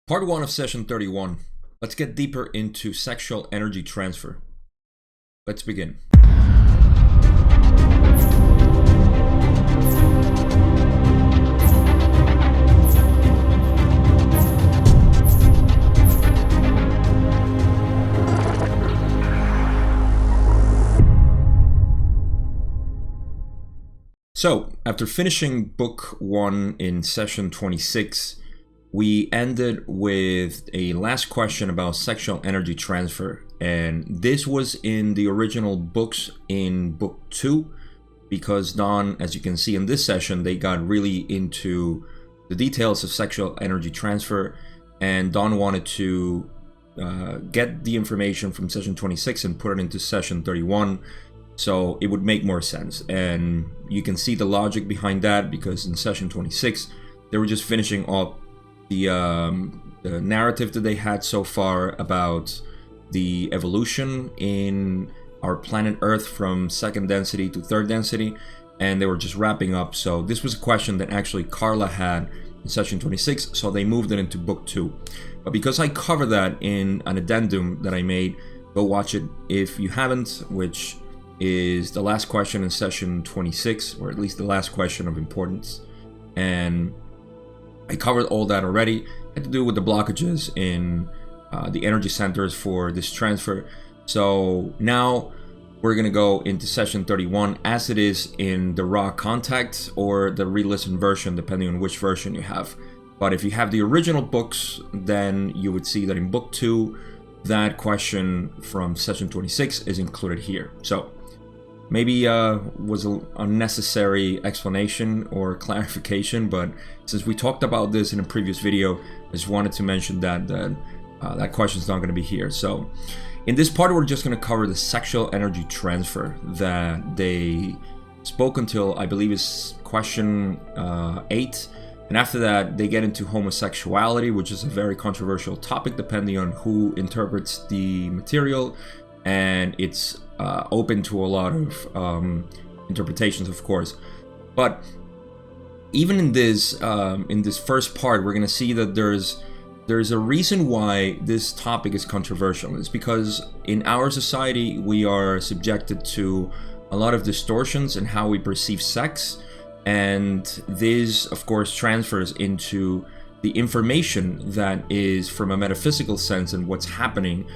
Part 1 of session 31. Let's get deeper into sexual energy transfer. Let's begin. So, after finishing book 1 in session 26, we ended with a last question about sexual energy transfer, and this was in the original books in book 2, because Don, as you can see in this session, they got really into the details of sexual energy transfer, and Don wanted to get the information from session 26 and put it into session 31, so it would make more sense. And you can see the logic behind that, because in session 26 they were just finishing up the narrative that they had so far about the evolution in our planet Earth from second density to third density, and they were just wrapping up. So this was a question that actually Carla had in session 26, so they moved it into book 2. But because I covered that in an addendum that I made, go watch it if you haven't, which is the last question in session 26, or at least the last question of importance. And I covered all that already. It had to do with the blockages in the energy centers for this transfer. So now we're going to go into session 31 as it is in the raw contact or the re-listen version, depending on which version you have. But if you have the original books, then you would see that in book 2, that question from session 26 is included here. So maybe was an unnecessary explanation or clarification, but since we talked about this in a previous video, I just wanted to mention that that question is not going to be here. So in this part, we're just going to cover the sexual energy transfer that they spoke until, I believe, is question 8. And after that, they get into homosexuality, which is a very controversial topic depending on who interprets the material, and it's open to a lot of interpretations, of course. But even in this first part, we're going to see that there's a reason why this topic is controversial. It's because in our society we are subjected to a lot of distortions in how we perceive sex, and this, of course, transfers into the information that is from a metaphysical sense and what's happening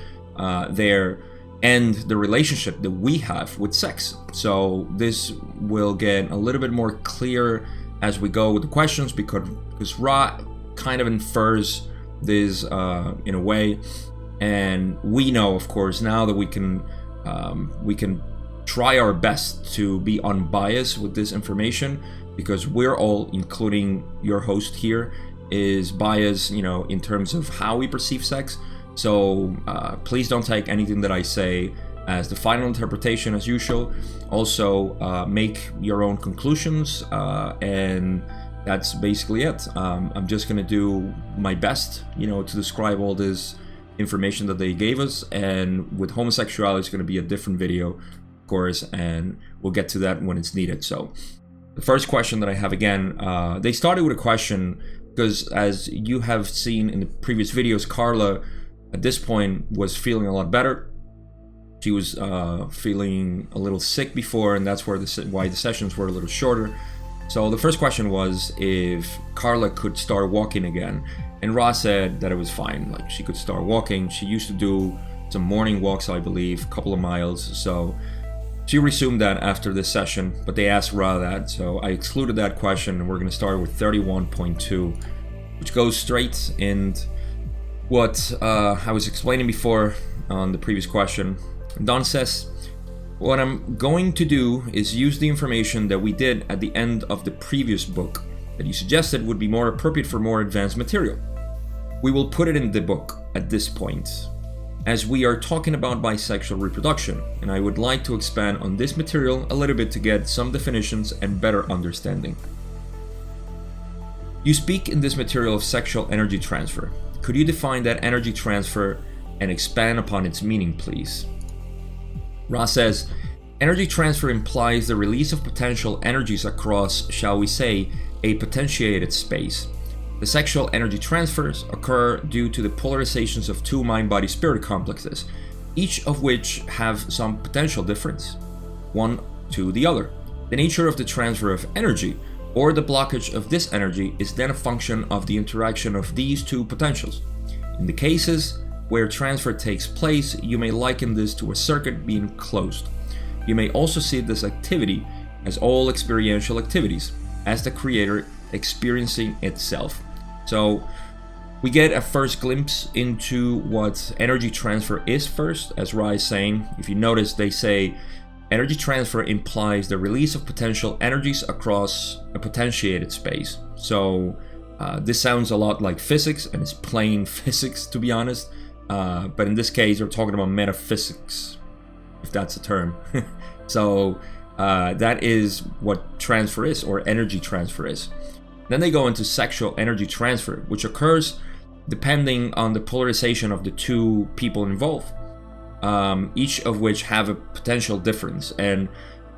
there, and the relationship that we have with sex. So this will get a little bit more clear as we go with the questions, because Ra kind of infers this in a way, and we know, of course, now that we can try our best to be unbiased with this information, because we're all, including your host here, is biased, in terms of how we perceive sex. So please don't take anything that I say as the final interpretation, as usual. Also, make your own conclusions, and that's basically it. I'm just gonna do my best, to describe all this information that they gave us. And with homosexuality, it's gonna be a different video, of course, and we'll get to that when it's needed. So the first question that I have, again, they started with a question because, as you have seen in the previous videos, Carla at this point was feeling a lot better. She was feeling a little sick before, and that's why the sessions were a little shorter. So the first question was if Carla could start walking again, and Ross said that it was fine, like she could start walking. She used to do some morning walks, I believe, a couple of miles, so she resumed that after this session, but they asked Ra that, so I excluded that question, and we're going to start with 31.2, which goes straight in what I was explaining before on the previous question. Don says, what I'm going to do is use the information that we did at the end of the previous book that you suggested would be more appropriate for more advanced material. We will put it in the book at this point, as we are talking about bisexual reproduction, and I would like to expand on this material a little bit to get some definitions and better understanding. You speak in this material of sexual energy transfer. Could you define that energy transfer and expand upon its meaning, please? Ra says, energy transfer implies the release of potential energies across, shall we say, a potentiated space. The sexual energy transfers occur due to the polarizations of two mind-body-spirit complexes, each of which have some potential difference, one to the other. The nature of the transfer of energy, or the blockage of this energy, is then a function of the interaction of these two potentials. In the cases where transfer takes place, you may liken this to a circuit being closed. You may also see this activity as all experiential activities, as the creator experiencing itself. So we get a first glimpse into what energy transfer is first, as Ra is saying. If you notice, they say energy transfer implies the release of potential energies across a potentiated space. So this sounds a lot like physics, and it's plain physics, to be honest. But in this case, we're talking about metaphysics, if that's a term. So that is what transfer is, or energy transfer is. Then they go into sexual energy transfer, which occurs depending on the polarization of the two people involved, each of which have a potential difference. And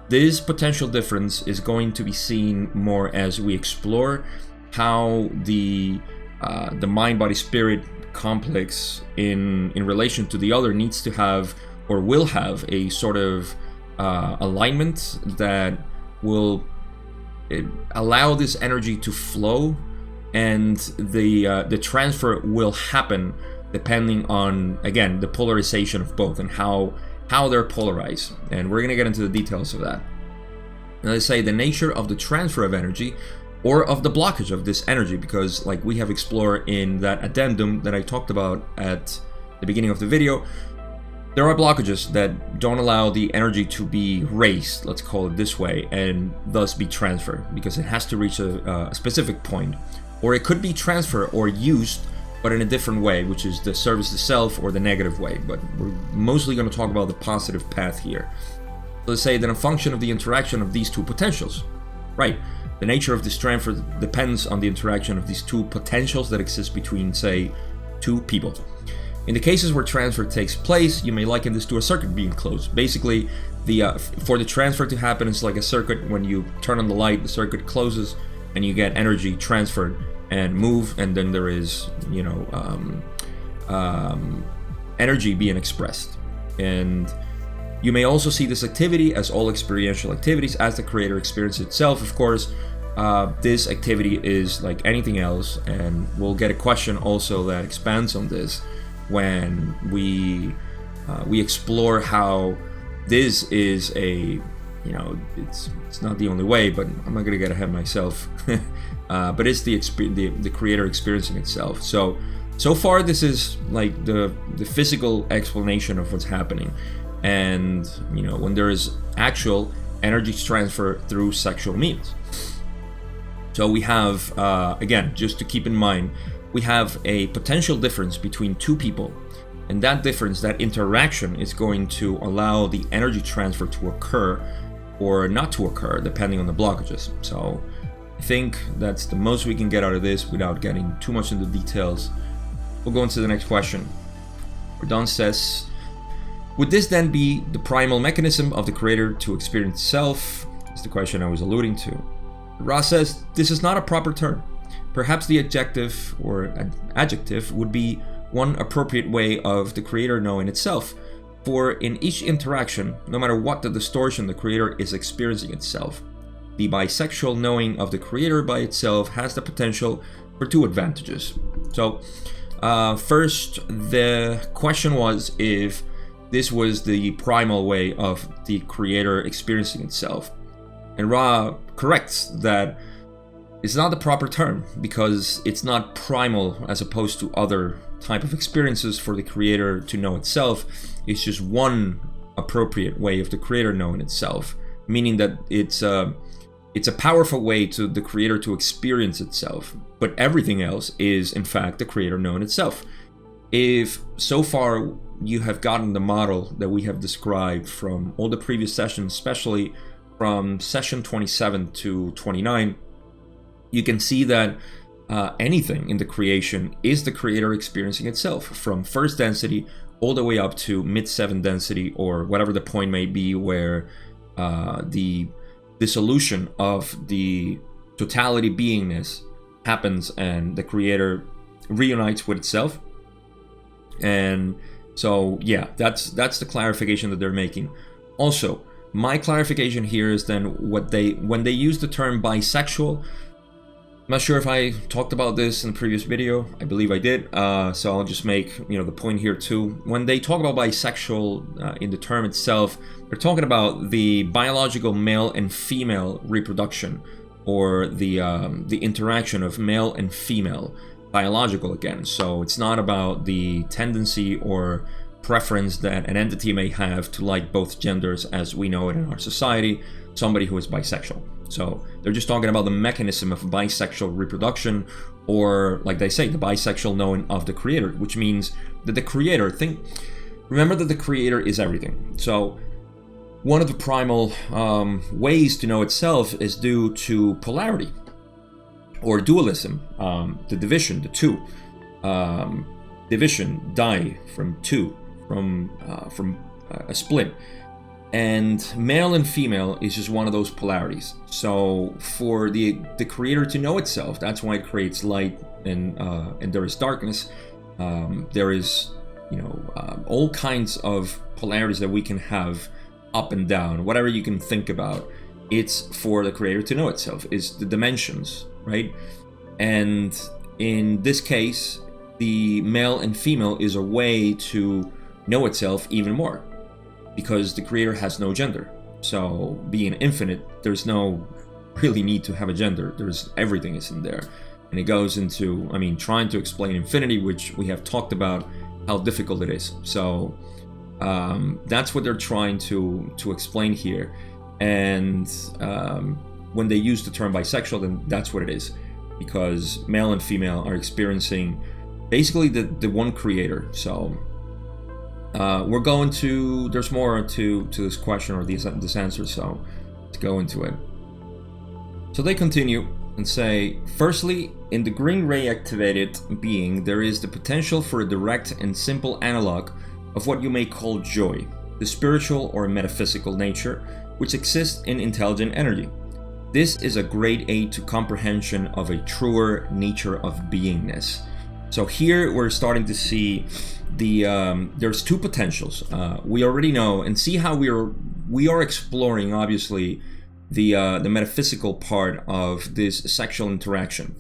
this potential difference is going to be seen more as we explore how the mind-body-spirit complex in relation to the other needs to have, or will have, a sort of alignment that will allow this energy to flow, and the transfer will happen depending on, again, the polarization of both and how they're polarized. And we're going to get into the details of that. Now they say the nature of the transfer of energy, or of the blockage of this energy, because like we have explored in that addendum that I talked about at the beginning of the video, there are blockages that don't allow the energy to be raised, let's call it this way, and thus be transferred, because it has to reach a specific point. Or it could be transferred or used, but in a different way, which is the service to self or the negative way. But we're mostly going to talk about the positive path here. So let's say that a function of the interaction of these two potentials, right? The nature of this transfer depends on the interaction of these two potentials that exist between, say, two people. In the cases where transfer takes place, you may liken this to a circuit being closed. Basically, for the transfer to happen, it's like a circuit. When you turn on the light, the circuit closes, and you get energy transferred and move, and then there is, energy being expressed. And you may also see this activity as all experiential activities, as the creator experiences itself. Of course, this activity is like anything else, and we'll get a question also that expands on this when we explore how this is a, it's not the only way, but I'm not gonna get ahead of myself. But it's the creator experiencing itself. So far, this is like the physical explanation of what's happening. And when there is actual energy transfer through sexual means. So we have, again, just to keep in mind, we have a potential difference between two people, and that difference, that interaction, is going to allow the energy transfer to occur or not to occur depending on the blockages. So I think that's the most we can get out of this without getting too much into details. We'll go into the next question. Don says, would this then be the primal mechanism of the creator to experience self? That's the question I was alluding to. Ra says, this is not a proper term. Perhaps the adjective or adjective would be one appropriate way of the creator knowing itself. For in each interaction, no matter what the distortion, the creator is experiencing itself. The bisexual knowing of the creator by itself has the potential for two advantages. So, first, the question was if this was the primal way of the creator experiencing itself. And Ra corrects that it's not the proper term, because it's not primal as opposed to other type of experiences for the creator to know itself. It's just one appropriate way of the creator knowing itself, meaning that it's a powerful way to the creator to experience itself, but everything else is in fact the creator knowing itself. If so far you have gotten the model that we have described from all the previous sessions, especially from session 27 to 29, you can see that anything in the creation is the creator experiencing itself, from first density all the way up to mid-7 density, or whatever the point may be, where the dissolution of the totality beingness happens and the creator reunites with itself. And so yeah, that's the clarification that they're making. Also, my clarification here is then when they use the term bisexual, I'm not sure if I talked about this in the previous video. I believe I did. So I'll just make the point here too. When they talk about bisexual in the term itself, they're talking about the biological male and female reproduction, or the interaction of male and female, biological again. So it's not about the tendency or preference that an entity may have to like both genders as we know it in our society, somebody who is bisexual. So they're just talking about the mechanism of bisexual reproduction, or like they say, the bisexual knowing of the creator, which means that the creator, remember that the creator is everything. So one of the primal ways to know itself is due to polarity or dualism, the division, the two. Division, die, from two, from a split. And male and female is just one of those polarities. So for the creator to know itself, that's why it creates light and there is darkness. There is all kinds of polarities that we can have, up and down, whatever you can think about. It's for the creator to know itself, is the dimensions, right? And in this case, the male and female is a way to know itself even more, because the creator has no gender. So being infinite, there's no really need to have a gender. Everything is in there. And it goes into, trying to explain infinity, which we have talked about how difficult it is. So that's what they're trying to explain here. And when they use the term bisexual, then that's what it is, because male and female are experiencing basically the one creator. So we're going to, there's more to this question or this answer, so let's go into it. So they continue and say, firstly, in the green ray activated being, there is the potential for a direct and simple analog of what you may call joy, the spiritual or metaphysical nature, which exists in intelligent energy. This is a great aid to comprehension of a truer nature of beingness. So here we're starting to see there's two potentials. We already know and see how we are exploring, obviously, the metaphysical part of this sexual interaction.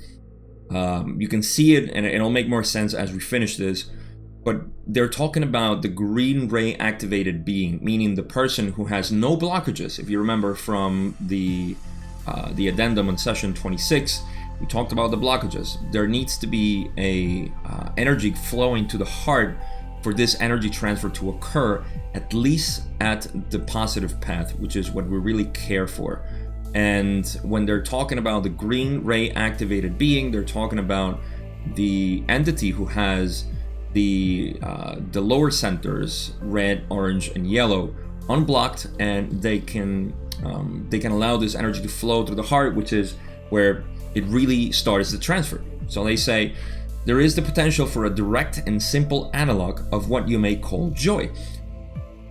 You can see it, and it'll make more sense as we finish this. But they're talking about the green ray activated being, meaning the person who has no blockages. If you remember from the addendum on session 26, we talked about the blockages. There needs to be a energy flowing to the heart for this energy transfer to occur, at least at the positive path, which is what we really care for. And when they're talking about the green ray activated being, they're talking about the entity who has the lower centers, red, orange, and yellow, unblocked, and they can allow this energy to flow through the heart, which is where it really starts the transfer. So they say there is the potential for a direct and simple analog of what you may call joy.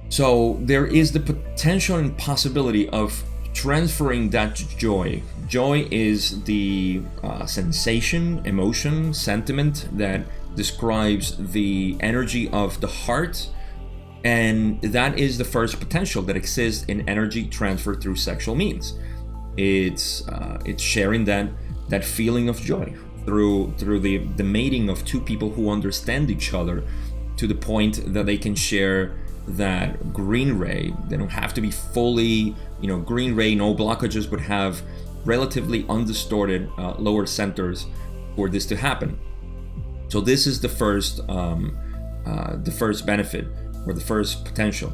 So there is the potential and possibility of transferring that joy. Joy is the sensation, emotion, sentiment that describes the energy of the heart, and that is the first potential that exists in energy transfer through sexual means. It's sharing that feeling of joy through the mating of two people who understand each other to the point that they can share that green ray. They don't have to be fully green ray, no blockages, but have relatively undistorted lower centers for this to happen. So this is the first benefit, or the first potential.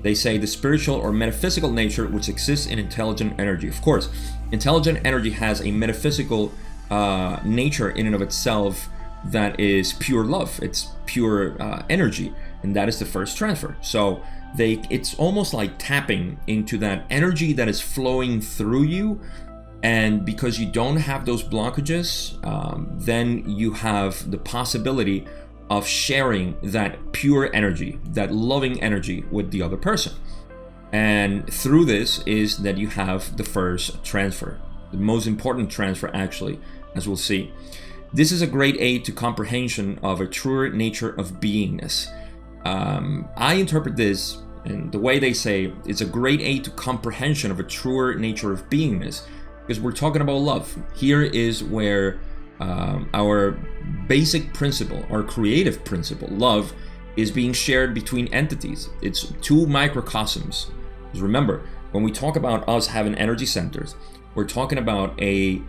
They say the spiritual or metaphysical nature which exists in intelligent energy. Of course, intelligent energy has a metaphysical nature in and of itself that is pure love. It's pure energy, and that is the first transfer. So it's almost like tapping into that energy that is flowing through you. And because you don't have those blockages, then you have the possibility of sharing that pure energy, that loving energy with the other person. And through this is that you have the first transfer, the most important transfer actually, as we'll see. This is a great aid to comprehension of a truer nature of beingness. I interpret this, and the way they say it's a great aid to comprehension of a truer nature of beingness, because we're talking about love. Here is where our basic principle, our creative principle, love, is being shared between entities. It's two microcosms. Because remember, when we talk about us having energy centers, we're talking about a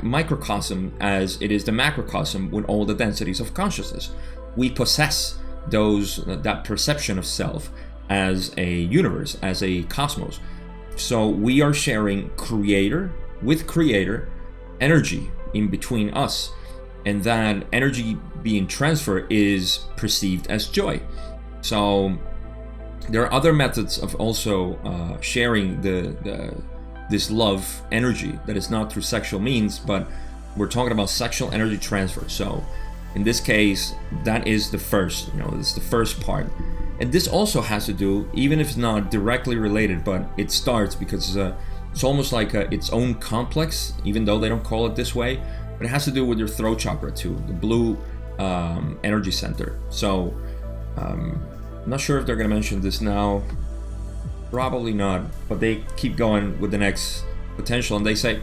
microcosm as it is the macrocosm with all the densities of consciousness. We possess that perception of self as a universe, as a cosmos. So we are sharing creator with creator energy in between us, and that energy being transferred is perceived as joy. So there are other methods of also sharing this love energy that is not through sexual means, but we're talking about sexual energy transfer. So in this case, that is the first, it's the first part. And this also has to do, even if it's not directly related, but it starts because it's almost like its own complex, even though they don't call it this way, but it has to do with your throat chakra too, the blue energy center. So I'm not sure if they're going to mention this now. Probably not, but they keep going with the next potential, and they say,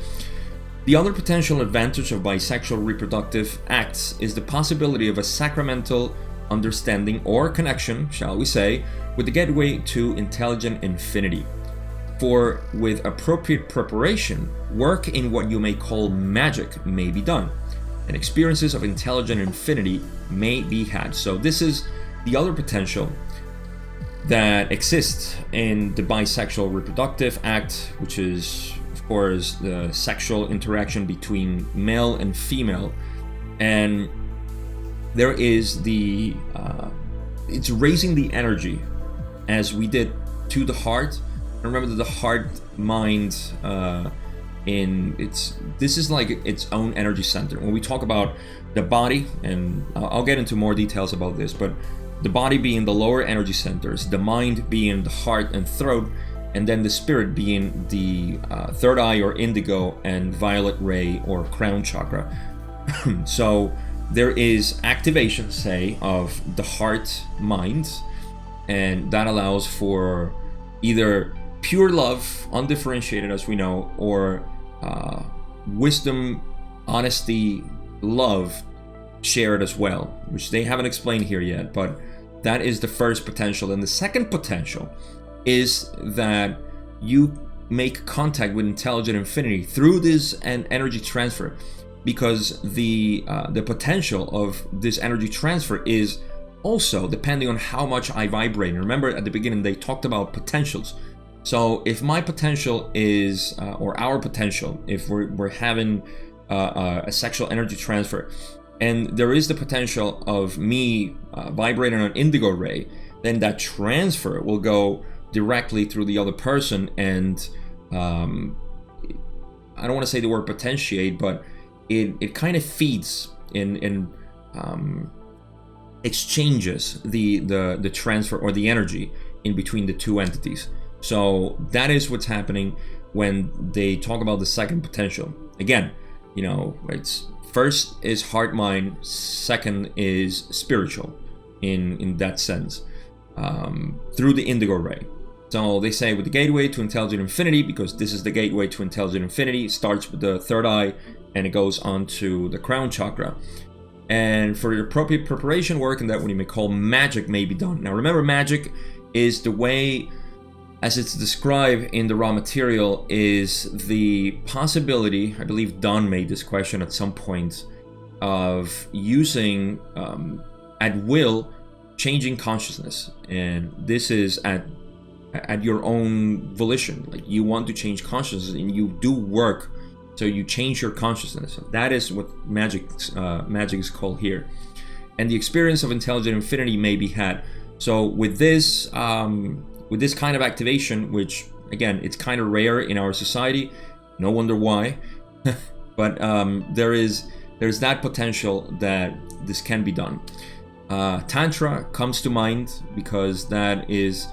the other potential advantage of bisexual reproductive acts is the possibility of a sacramental understanding or connection, shall we say, with the gateway to intelligent infinity. For with appropriate preparation, work in what you may call magic may be done, and experiences of intelligent infinity may be had. So this is the other potential that exists in the bisexual reproductive act, which is, of course, the sexual interaction between male and female. And there is it's raising the energy as we did to the heart. And remember that the heart mind this is like its own energy center. When we talk about the body, and I'll get into more details about this, but the body being the lower energy centers, the mind being the heart and throat, and then the spirit being the third eye or indigo and violet ray or crown chakra. So there is activation, say, of the heart mind, and that allows for either pure love, undifferentiated as we know, or wisdom, honesty, love shared as well, which they haven't explained here yet, but that is the first potential. And the second potential is that you make contact with intelligent infinity through this energy transfer, because the potential of this energy transfer is also depending on how much I vibrate. And remember at the beginning they talked about potentials. So if my potential is or our potential, if we're having a sexual energy transfer, and there is the potential of me vibrating on an indigo ray, then that transfer will go directly through the other person, and I don't want to say the word potentiate, but it kind of feeds in exchanges the transfer or the energy in between the two entities. So that is what's happening when they talk about the second potential. Again, it's first is heart mind, second is spiritual in that sense, through the indigo ray. So they say with the gateway to intelligent infinity, because this is the gateway to intelligent infinity, it starts with the third eye and it goes on to the crown chakra. And for the appropriate preparation work, and that what you may call magic may be done. Now remember, magic is the way, as it's described in the raw material, is the possibility, I believe Don made this question at some point, of using at will changing consciousness. And this is at your own volition. Like you want to change consciousness and you do work, so you change your consciousness. That is what magic is called here. And the experience of intelligent infinity may be had. So with this kind of activation, which again, it's kind of rare in our society, no wonder why, but there's that potential that this can be done. Tantra comes to mind because that is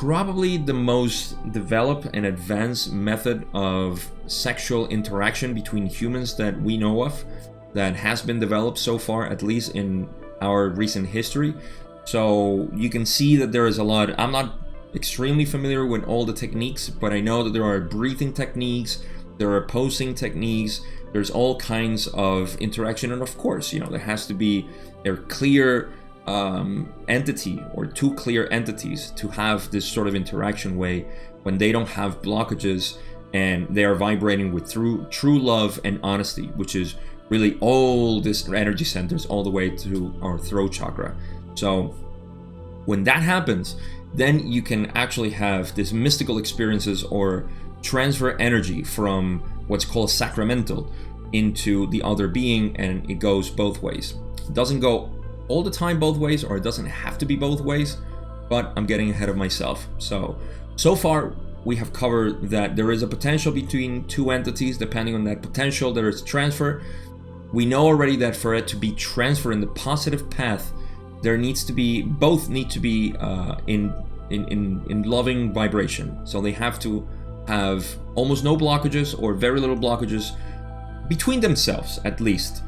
probably the most developed and advanced method of sexual interaction between humans that we know of, that has been developed so far, at least in our recent history. So you can see that there is a lot. I'm not extremely familiar with all the techniques, but I know that there are breathing techniques, there are posing techniques, there's all kinds of interaction, and of course, there has to be a clear entity or two clear entities to have this sort of interaction way when they don't have blockages and they are vibrating with true love and honesty, which is really all this energy centers all the way to our throat chakra. So when that happens, then you can actually have this mystical experiences or transfer energy from what's called sacramental into the other being, and it goes both ways. It doesn't go all the time both ways, or it doesn't have to be both ways, but I'm getting ahead of myself. So far we have covered that there is a potential between two entities. Depending on that potential, there is transfer. We know already that for it to be transferred in the positive path, there needs to be, both need to be in loving vibration. So they have to have almost no blockages or very little blockages between themselves, at least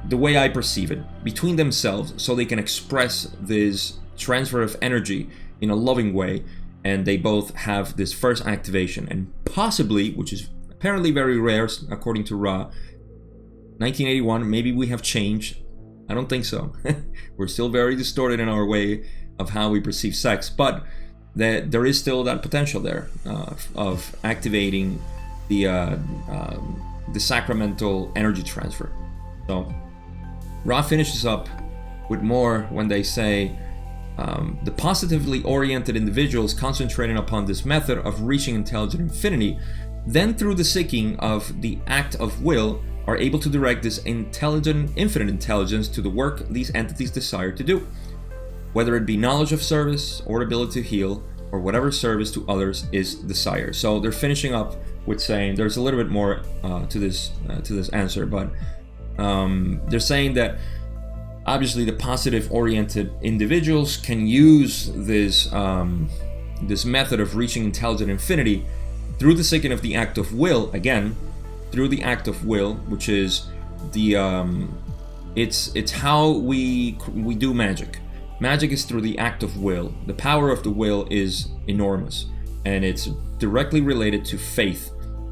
the way I perceive it, between themselves, so they can express this transfer of energy in a loving way, and they both have this first activation. And possibly, which is apparently very rare according to Ra, 1981, maybe we have changed. I don't think so. We're still very distorted in our way of how we perceive sex, but there is still that potential there of activating the sacramental energy transfer. So Ra finishes up with more when they say, the positively oriented individuals concentrating upon this method of reaching intelligent infinity, then through the seeking of the act of will, are able to direct this intelligent, infinite intelligence to the work these entities desire to do, whether it be knowledge of service or ability to heal, or whatever service to others is desired. So they're finishing up with saying, there's a little bit more to this answer, but they're saying that obviously the positive oriented individuals can use this method of reaching intelligent infinity through the seeking of the act of will, again through the act of will, which is the it's how we do magic. Magic is through the act of will. The power of the will is enormous, and it's directly related to faith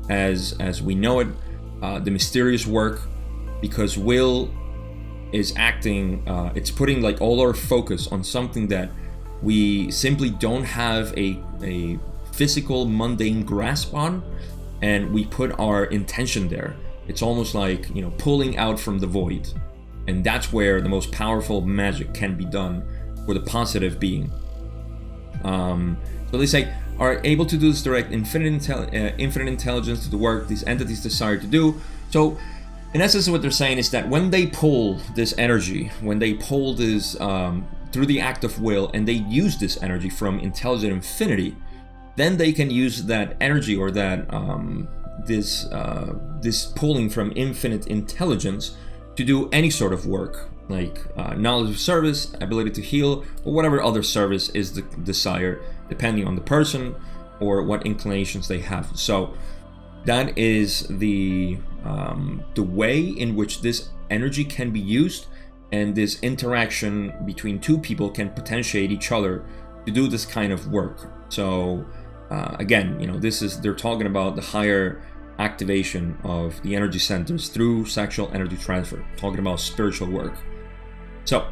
as we know it, the mysterious work, because will is acting, it's putting like all our focus on something that we simply don't have a physical mundane grasp on, and we put our intention there. It's almost like, pulling out from the void, and that's where the most powerful magic can be done for the positive being. So they say, are able to do this direct infinite intelligence to the work these entities desire to do. So in essence, what they're saying is that when they pull this energy, when they pull this through the act of will, and they use this energy from intelligent infinity, then they can use that energy, or that this pulling from infinite intelligence to do any sort of work, like knowledge of service, ability to heal, or whatever other service is the desire, depending on the person or what inclinations they have. So that is the way in which this energy can be used, and this interaction between two people can potentiate each other to do this kind of work. So again, they're talking about the higher activation of the energy centers through sexual energy transfer, talking about spiritual work. So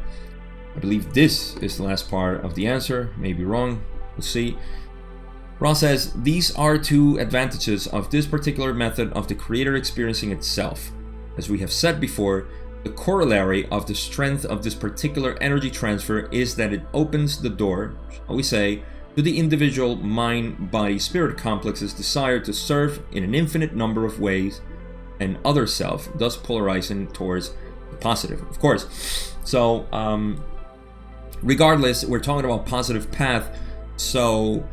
I believe this is the last part of the answer. Maybe wrong, we'll see. Ross says, these are two advantages of this particular method of the creator experiencing itself. As we have said before, the corollary of the strength of this particular energy transfer is that it opens the door, shall we say, to the individual mind-body-spirit complex's desire to serve in an infinite number of ways, and other self, thus polarizing towards the positive, of course. So regardless, we're talking about positive path. So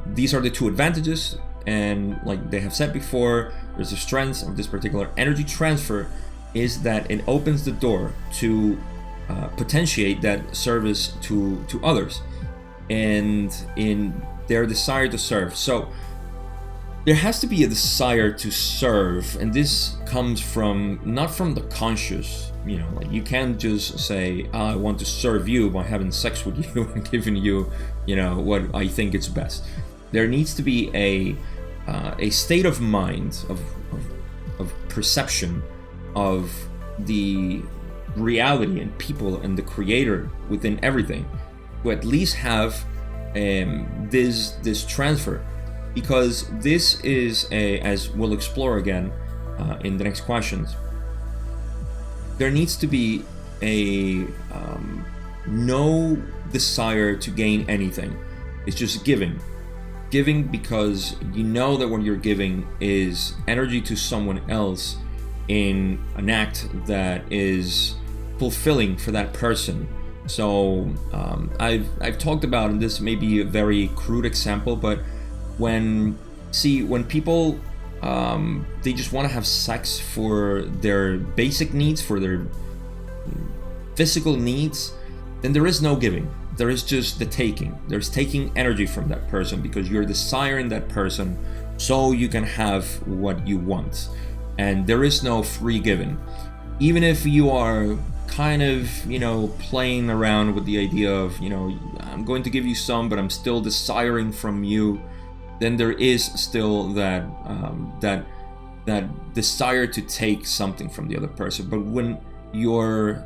these are the two advantages, and like they have said before, there's the strength of this particular energy transfer is that it opens the door to potentiate that service to others. and in their desire to serve. So there has to be a desire to serve, and this comes from not from the conscious, like you can't just say, I want to serve you by having sex with you and giving you, what I think is best. There needs to be a state of mind, of perception of the reality and people and the creator within everything, to at least have this transfer. Because this is as we'll explore again in the next questions, there needs to be a no desire to gain anything. It's just giving because you know that what you're giving is energy to someone else in an act that is fulfilling for that person. So I've talked about, and this may be a very crude example, but when people they just want to have sex for their basic needs, for their physical needs, then there is no giving. There is just the taking. There's taking energy from that person because you're desiring that person so you can have what you want. And there is no free giving. Even if you are kind of, playing around with the idea of, I'm going to give you some, but I'm still desiring from you, then there is still that desire to take something from the other person. But when your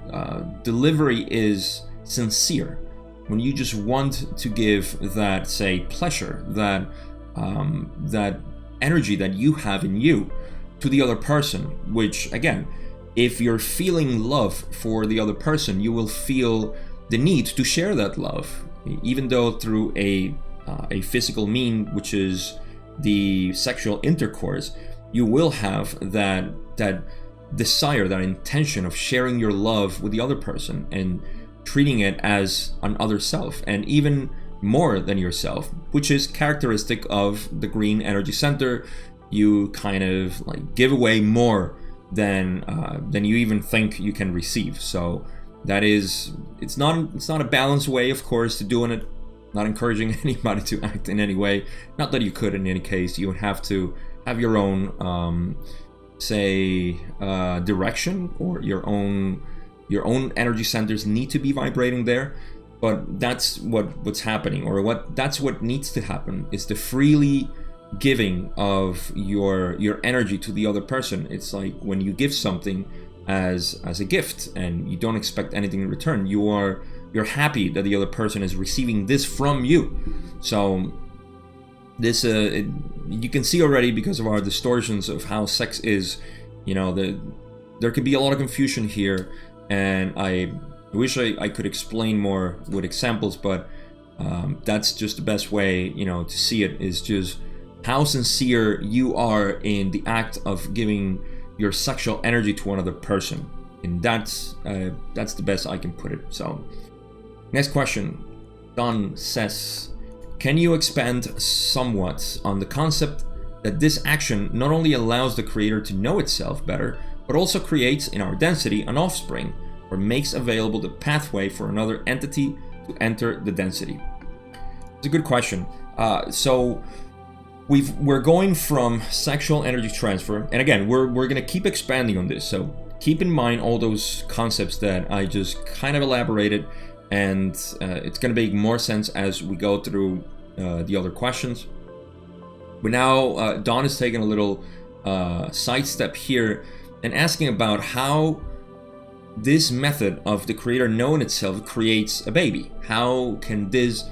delivery is sincere, when you just want to give that, say, pleasure, that energy that you have in you to the other person, which again, if you're feeling love for the other person, you will feel the need to share that love, even though through a physical mean, which is the sexual intercourse, you will have that desire, that intention of sharing your love with the other person and treating it as an other self, and even more than yourself, which is characteristic of the green energy center. You kind of like give away more than you even think you can receive. So that is, it's not a balanced way, of course, to doing it. Not encouraging anybody to act in any way. Not that you could in any case. You would have to have your own, direction, or your own energy centers need to be vibrating there. But that's what's happening, or that's what needs to happen, is the freely giving of your energy to the other person. It's like when you give something as a gift and you don't expect anything in return. You're happy that the other person is receiving this from you. So this you can see already, because of our distortions of how sex is, there could be a lot of confusion here, and I wish I could explain more with examples, but that's just the best way, to see it, is just how sincere you are in the act of giving your sexual energy to another person. And that's the best I can put it. So next question. Don says, can you expand somewhat on the concept that this action not only allows the creator to know itself better, but also creates in our density an offspring, or makes available the pathway for another entity to enter the density? It's a good question. So we're going from sexual energy transfer, and again, we're going to keep expanding on this. So keep in mind all those concepts that I just kind of elaborated, and it's going to make more sense as we go through the other questions. But now Don is taking a little sidestep here and asking about how this method of the creator knowing itself creates a baby. How can this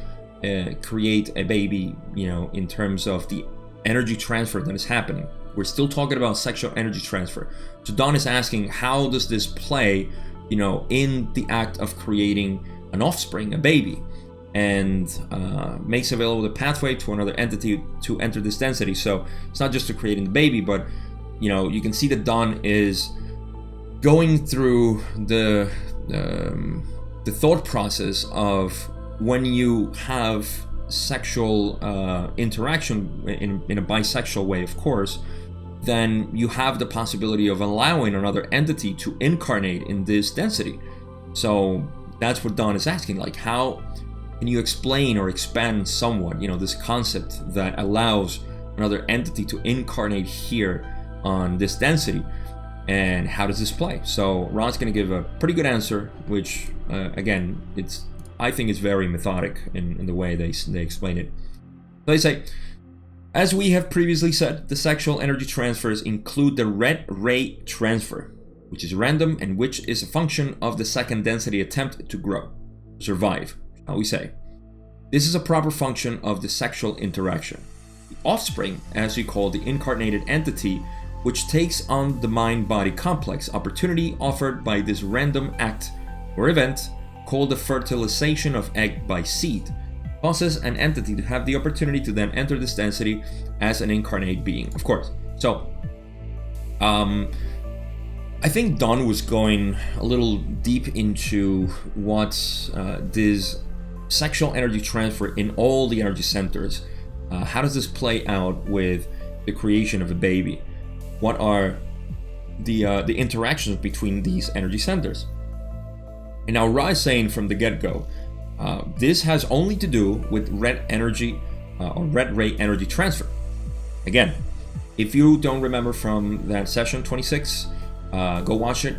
create a baby, in terms of the energy transfer that is happening? We're still talking about sexual energy transfer. So Don is asking, how does this play, in the act of creating an offspring, a baby, and makes available the pathway to another entity to enter this density. So it's not just to creating the baby, but you can see that Don is going through the thought process of, when you have sexual interaction in a bisexual way, of course, then you have the possibility of allowing another entity to incarnate in this density. So that's what Don is asking, like, how can you explain or expand somewhat, this concept that allows another entity to incarnate here on this density, and how does this play? So Ron's going to give a pretty good answer, which again, I think it's very methodic in the way they explain it. So they say, as we have previously said, the sexual energy transfers include the red ray transfer, which is random and which is a function of the second density attempt to grow, survive, how we say. This is a proper function of the sexual interaction. The offspring, as we call the incarnated entity, which takes on the mind-body complex opportunity offered by this random act or event called the fertilization of egg by seed, causes an entity to have the opportunity to then enter this density as an incarnate being, of course. So, I think Don was going a little deep into what this sexual energy transfer in all the energy centers, how does this play out with the creation of a baby? What are the interactions between these energy centers? And now Ra is saying from the get-go, this has only to do with red energy or red ray energy transfer. Again, if you don't remember from that session 26, go watch it.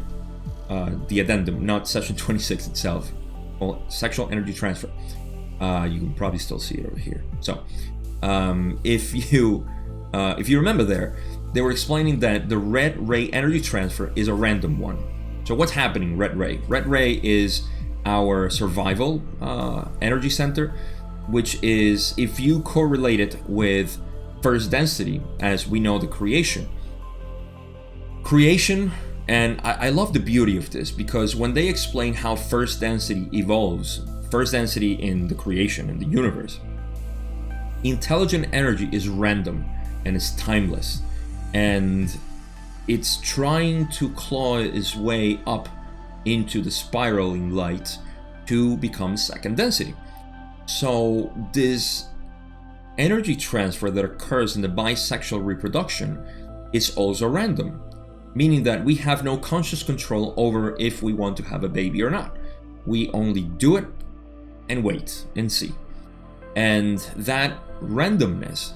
The addendum, not session 26 itself. Well, sexual energy transfer. You can probably still see it over here. So, if you remember there, they were explaining that the red ray energy transfer is a random one. So what's happening, red ray? Red ray is our survival energy center, which is, if you correlate it with first density, as we know the creation, and I love the beauty of this, because when they explain how first density evolves, first density in the creation, in the universe, intelligent energy is random and it's timeless, and it's trying to claw its way up into the spiraling light to become second density. So this energy transfer that occurs in the bisexual reproduction is also random, meaning that we have no conscious control over if we want to have a baby or not. We only do it and wait and see. And that randomness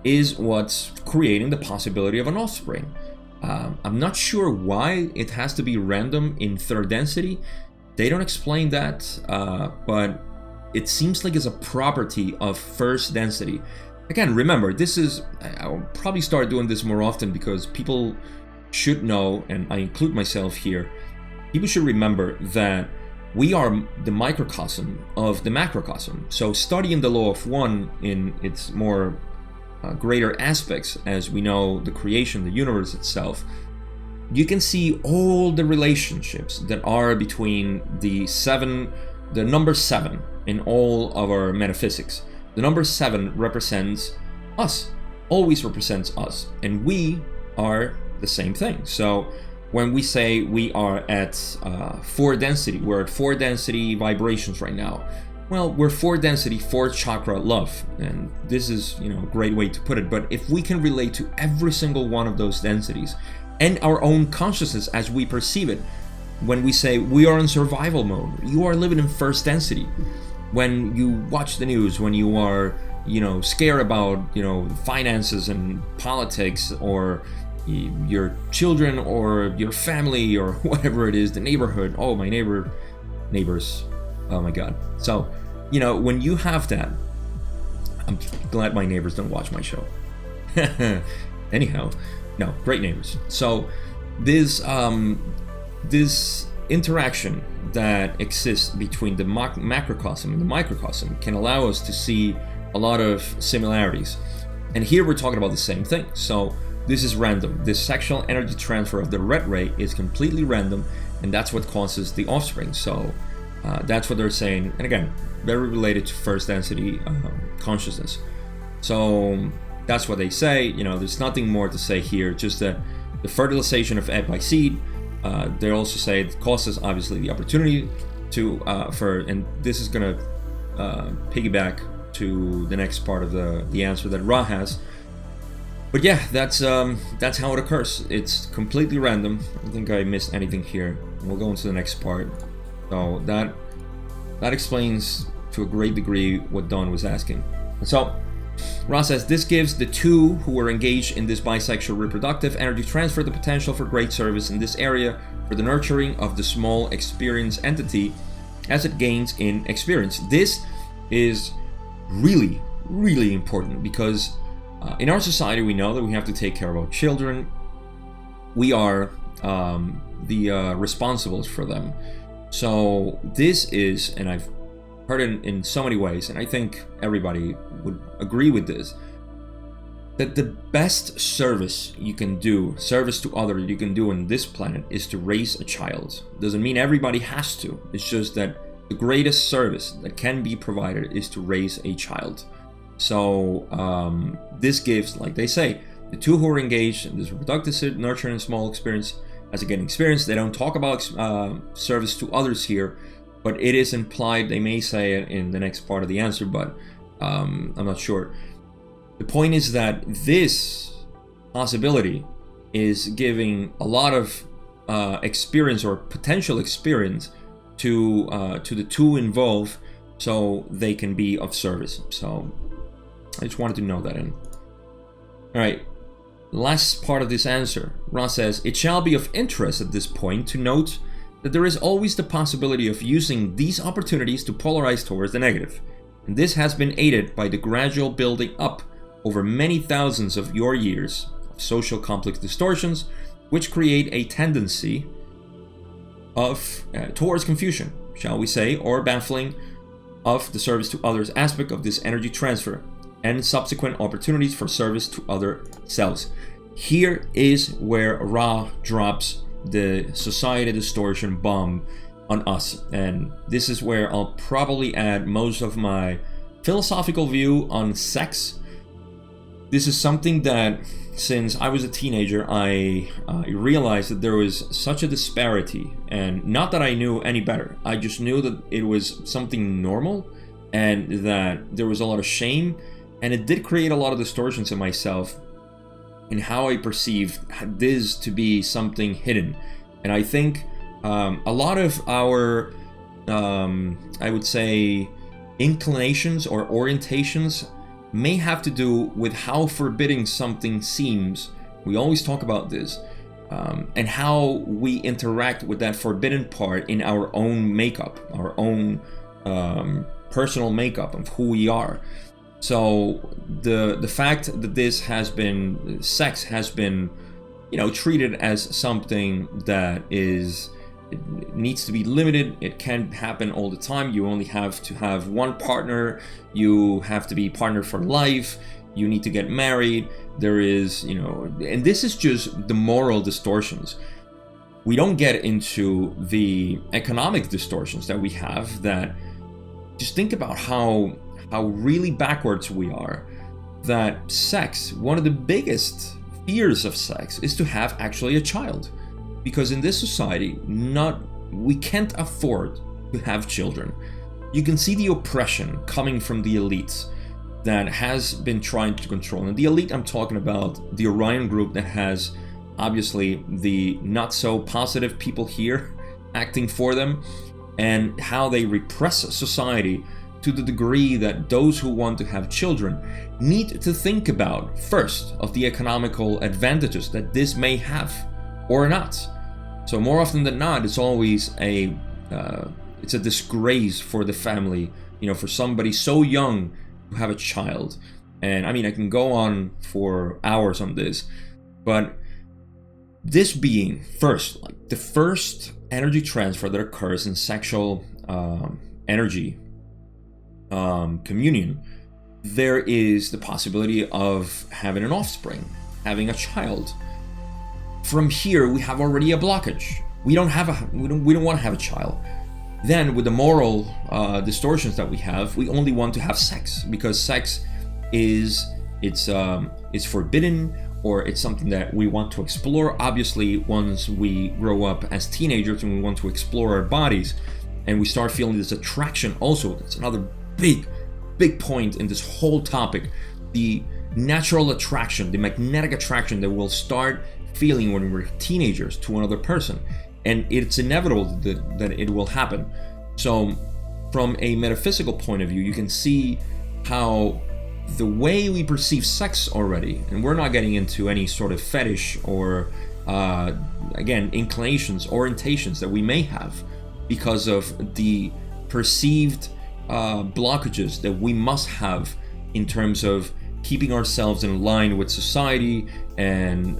is what's creating the possibility of an offspring. I'm not sure why it has to be random in third density. They don't explain that, but it seems like it's a property of first density. Again, remember, I'll probably start doing this more often because people should know, and I include myself here, people should remember that we are the microcosm of the macrocosm. So studying the law of one in its more greater aspects, as we know the creation, the universe itself, you can see all the relationships that are between the number 7 in all of our metaphysics. The number 7 represents us, always represents us, and we are the same thing. So when we say we are at 4 density, we're at 4 density vibrations right now. Well, we're 4 density, 4 chakra love, and this is, a great way to put it. But if we can relate to every single one of those densities and our own consciousness as we perceive it, when we say we are in survival mode, you are living in first density. When you watch the news, when you are, scared about, finances and politics, or your children or your family or whatever it is, the neighborhood, oh, my neighbors, oh my God. So, when you have that, I'm glad my neighbors don't watch my show. Anyhow, no, great neighbors. So this interaction that exists between the macrocosm and the microcosm can allow us to see a lot of similarities. And here we're talking about the same thing. So this is random. This sexual energy transfer of the red ray is completely random, and that's what causes the offspring. So that's what they're saying. And again, very related to first density consciousness. So that's what they say. There's nothing more to say here, just that the fertilization of egg by seed, they also say it causes, obviously, the opportunity to and this is going to piggyback to the next part of the answer that Ra has. But yeah, that's how it occurs. It's completely random. I don't think I missed anything here. We'll go into the next part. So that explains to a great degree what Don was asking. And so Ross says, this gives the two who are engaged in this bisexual reproductive energy transfer the potential for great service in this area for the nurturing of the small experience entity as it gains in experience. This is really, really important because in our society, we know that we have to take care of our children. We are the responsibles for them. So this is, and I've heard it in so many ways, and I think everybody would agree with this, that the best service you can do, service to others you can do on this planet, is to raise a child. Doesn't mean everybody has to. It's just that the greatest service that can be provided is to raise a child. So this gives, like they say, the two who are engaged in this reproductive, nurturing, and small experience as a getting experience. They don't talk about service to others here, but it is implied. They may say it in the next part of the answer, but I'm not sure. The point is that this possibility is giving a lot of experience or potential experience to the two involved, so they can be of service. So I just wanted to know that. All right, last part of this answer. Ross says, it shall be of interest at this point to note that there is always the possibility of using these opportunities to polarize towards the negative. And this has been aided by the gradual building up over many thousands of your years of social complex distortions, which create a tendency of towards confusion, shall we say, or baffling of the service to others aspect of this energy transfer and subsequent opportunities for service to other selves. Here is where Ra drops the society distortion bomb on us, and this is where I'll probably add most of my philosophical view on sex. This is something that since I was a teenager I realized that there was such a disparity, and not that I knew any better, I just knew that it was something normal and that there was a lot of shame, and it did create a lot of distortions in myself in how I perceived this to be something hidden. And I think a lot of our I would say inclinations or orientations may have to do with how forbidding something seems. We always talk about this, and how we interact with that forbidden part in our own makeup, our own personal makeup of who we are. So the fact that this has been, sex has been, treated as something that is, it needs to be limited. It can't happen all the time. You only have to have one partner. You have to be partner for life. You need to get married. There is, and this is just the moral distortions. We don't get into the economic distortions that we have, that just think about how really backwards we are. That sex, one of the biggest fears of sex is to have actually a child. Because in this society, we can't afford to have children. You can see the oppression coming from the elites that has been trying to control. And the elite, I'm talking about the Orion group that has obviously the not so positive people here acting for them, and how they repress society to the degree that those who want to have children need to think about first of the economical advantages that this may have or not. So more often than not, it's always it's a disgrace for the family, for somebody so young to have a child. And I mean, I can go on for hours on this, but this being first, like the first energy transfer that occurs in sexual energy communion, there is the possibility of having an offspring, having a child. From here, we have already a blockage. We don't want to have a child. Then, with the moral distortions that we have, we only want to have sex because sex is forbidden, or it's something that we want to explore. Obviously, once we grow up as teenagers and we want to explore our bodies, and we start feeling this attraction. Also, that's another big point in this whole topic: the natural attraction, the magnetic attraction that we'll start feeling when we're teenagers to another person, and it's inevitable that it will happen. So from a metaphysical point of view, you can see how the way we perceive sex already, and we're not getting into any sort of fetish or again, inclinations, orientations that we may have because of the perceived blockages that we must have in terms of keeping ourselves in line with society and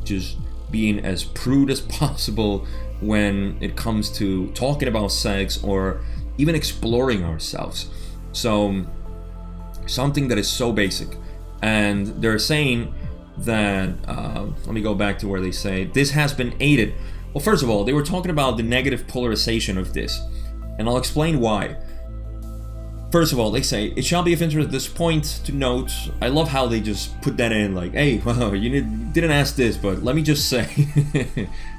just being as prude as possible when it comes to talking about sex or even exploring ourselves. So something that is so basic, and they're saying that let me go back to where they say this has been aided. Well, first of all, they were talking about the negative polarization of this, and I'll explain why. First of all, they say, it shall be of interest at this point to note, I love how they just put that in like, hey, well, you didn't ask this, but let me just say,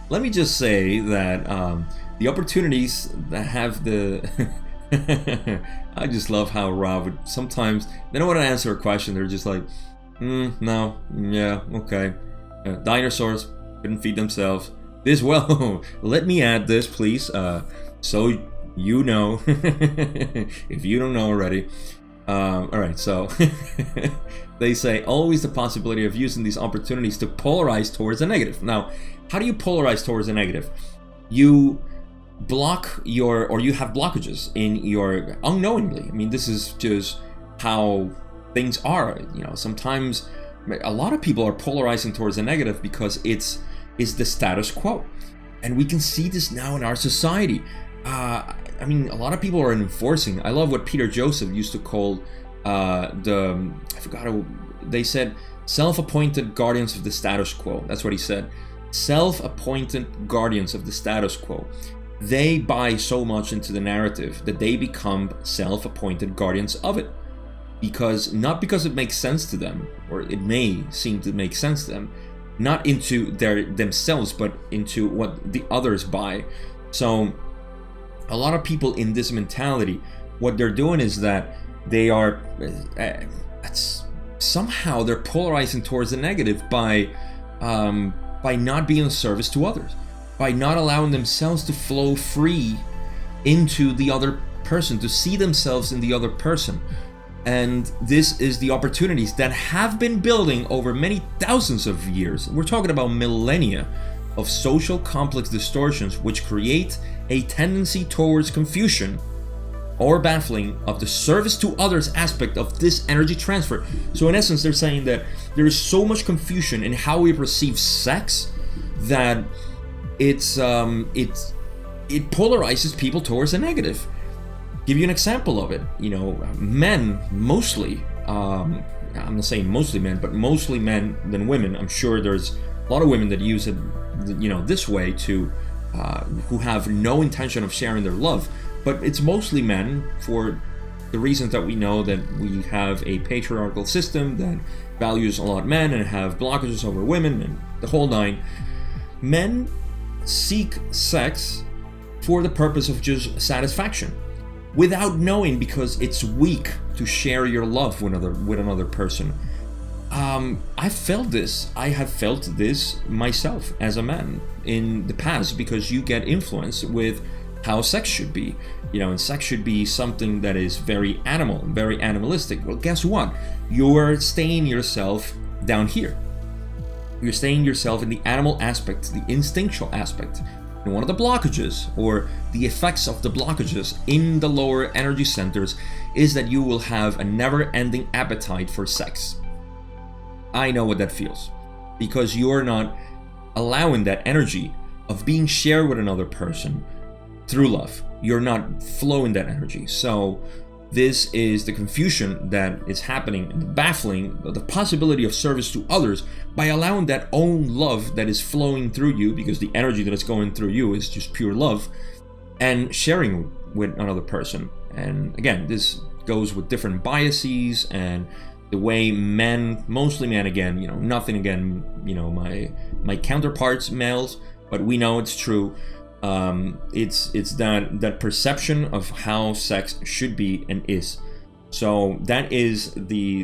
let me just say that the opportunities that have the, I just love how Rob would sometimes, they don't want to answer a question, they're just like, no, yeah, okay. Dinosaurs couldn't feed themselves. This, well, let me add this, please, so you know, if you don't know already. All right, so they say always the possibility of using these opportunities to polarize towards the negative. Now, how do you polarize towards the negative? You block your, or you have blockages in your, unknowingly. I mean, this is just how things are. You know, sometimes a lot of people are polarizing towards the negative because it's the status quo, and we can see this now in our society. I mean, a lot of people are enforcing. I love what Peter Joseph used to call I forgot how they said, self-appointed guardians of the status quo. That's what he said. Self-appointed guardians of the status quo. They buy so much into the narrative that they become self-appointed guardians of it. Not because it makes sense to them, or it may seem to make sense to them, not into themselves, but into what the others buy. So a lot of people in this mentality, what they're doing is that they are somehow they're polarizing towards the negative by not being of service to others, by not allowing themselves to flow free into the other person, to see themselves in the other person. And this is the opportunities that have been building over many thousands of years. We're talking about millennia of social complex distortions which create a tendency towards confusion or baffling of the service to others aspect of this energy transfer. So in essence, they're saying that there is so much confusion in how we perceive sex that it polarizes people towards the negative. Give you an example of it. You know, men mostly, I'm not saying mostly men, but mostly men than women. I'm sure there's a lot of women that use it, you know, this way to who have no intention of sharing their love, but it's mostly men for the reasons that we know, that we have a patriarchal system that values a lot men and have blockages over women and the whole nine. Men seek sex for the purpose of just satisfaction, without knowing, because it's weak to share your love with another person. I felt this. I have felt this myself as a man in the past, because you get influenced with how sex should be. You know, and sex should be something that is very animal, very animalistic. Well, guess what? You're staying yourself down here. You're staying yourself in the animal aspect, the instinctual aspect. And one of the blockages, or the effects of the blockages in the lower energy centers, is that you will have a never-ending appetite for sex. I know what that feels, because you're not allowing that energy of being shared with another person through love. You're not flowing that energy. So this is the confusion that is happening, and the baffling, the possibility of service to others by allowing that own love that is flowing through you, because the energy that is going through you is just pure love, and sharing with another person. And again, this goes with different biases and the way men, mostly men, again, you know, nothing again, you know, my counterparts, males, but we know it's true. It's that perception of how sex should be and is. So that is the